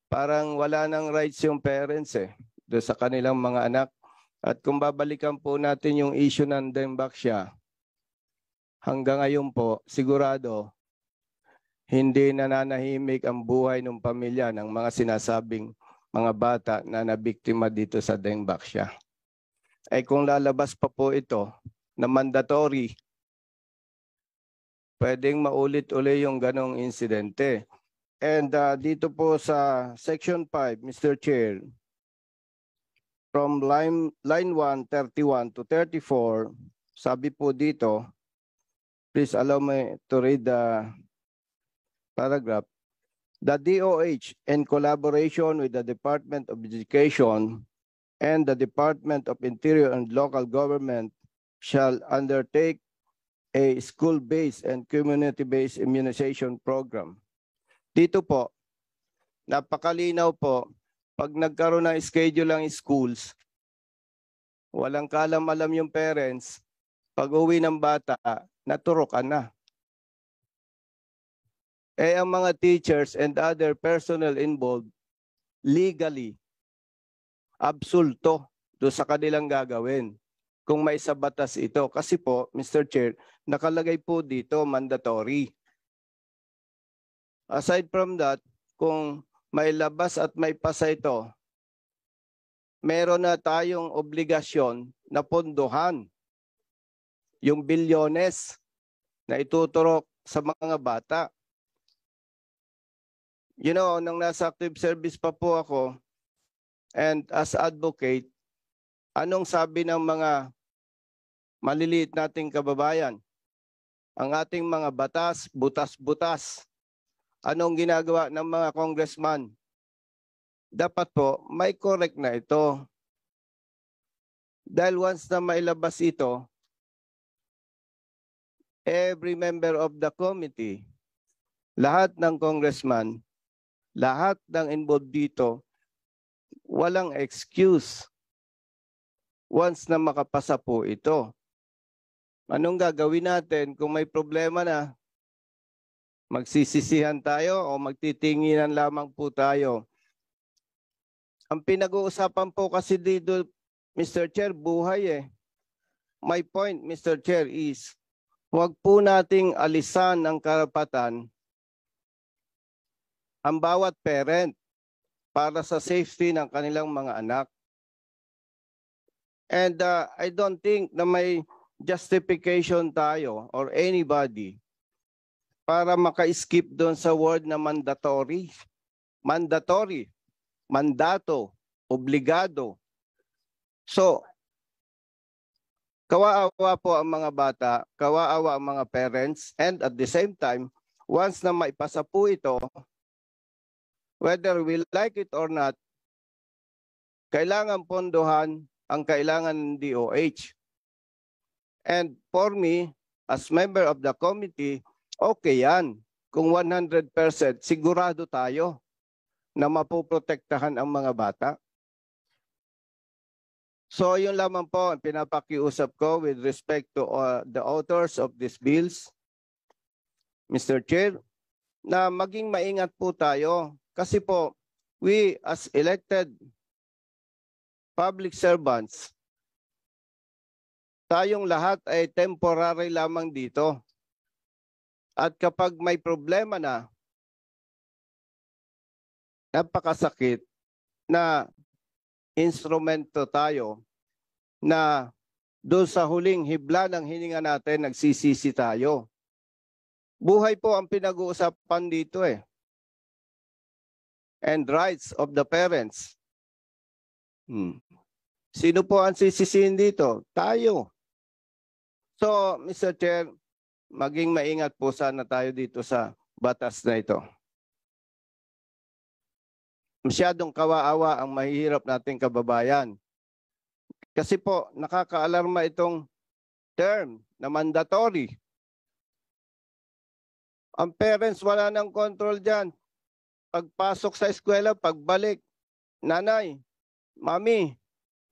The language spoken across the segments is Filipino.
parang wala nang rights yung parents doon sa kanilang mga anak. At kung babalikan po natin yung issue ng Dembaksya, hanggang ngayon po, sigurado, hindi nananahimik ang buhay ng pamilya ng mga sinasabing mga bata na nabiktima dito sa Dembaksya. Ay kung lalabas pa po ito na mandatory, pwedeng maulit-uli yung ganong insidente. And dito po sa Section 5, Mr. Chair, from line 131 to 34, sabi po dito, please allow me to read the paragraph. The DOH, in collaboration with the Department of Education and the Department of Interior and Local Government, shall undertake a school-based and community-based immunization program. Dito po, napakalinaw po, pag nagkaroon ng schedule ang schools, walang kalam-alam yung parents, pag uwi ng bata, naturokan na. Ang mga teachers and other personnel involved, legally, absulto do sa kanilang gagawin kung may sa batas ito. Kasi po, Mr. Chair, nakalagay po dito mandatory. Aside from that, kung may labas at may pasa ito, meron na tayong obligasyon na pondohan yung bilyones na ituturok sa mga bata. You know, nang nasa active service pa po ako and as advocate, anong sabi ng mga maliliit nating kababayan? Ang ating mga batas, butas-butas. Anong ginagawa ng mga congressman? Dapat po, may correct na ito. Dahil once na mailabas ito, every member of the committee, lahat ng congressman, lahat ng involved dito, walang excuse once na makapasa po ito. Anong gagawin natin kung may problema na? Magsisisihan tayo o magtitinginan lamang po tayo? Ang pinag-uusapan po kasi dito, Mr. Chair, buhay My point, Mr. Chair, is huwag po nating alisan ang karapatan ang bawat parent para sa safety ng kanilang mga anak. And I don't think na may justification tayo or anybody para maka-skip doon sa word na mandatory. Mandatory, mandato, obligado. So, kawaawa po ang mga bata, kawaawa ang mga parents, and at the same time, once na maipasa po ito, whether we like it or not, kailangan pondohan ang kailangan ng DOH. And for me, as member of the committee, okay yan. Kung 100% sigurado tayo na mapoprotektahan ang mga bata. So yun lamang po ang pinapakiusap ko with respect to the authors of these bills, Mr. Chair, na maging maingat po tayo. Kasi po, we as elected public servants, tayong lahat ay temporary lamang dito. At kapag may problema na, napakasakit na instrumento tayo na doon sa huling hibla ng hininga natin, nagsisisi tayo. Buhay po ang pinag-uusapan dito And rights of the parents. Sino po ang sisisihin dito? Tayo. So, Mr. Chair, maging maingat po sana tayo dito sa batas na ito. Masyadong kawaawa ang mahihirap nating kababayan. Kasi po, nakakaalarma itong term na mandatory. Ang parents wala nang control dyan. Pagpasok sa eskwela, pagbalik, nanay, mami,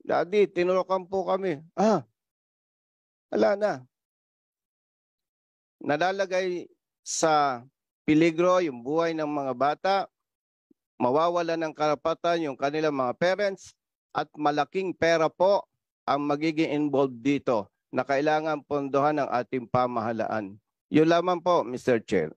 daddy, tinurukan po kami. Wala na. Nalalagay sa peligro yung buhay ng mga bata, mawawala ng karapatan yung kanilang mga parents at malaking pera po ang magiging involved dito na kailangan pondohan ng ating pamahalaan. Yun lamang po, Mr. Chair.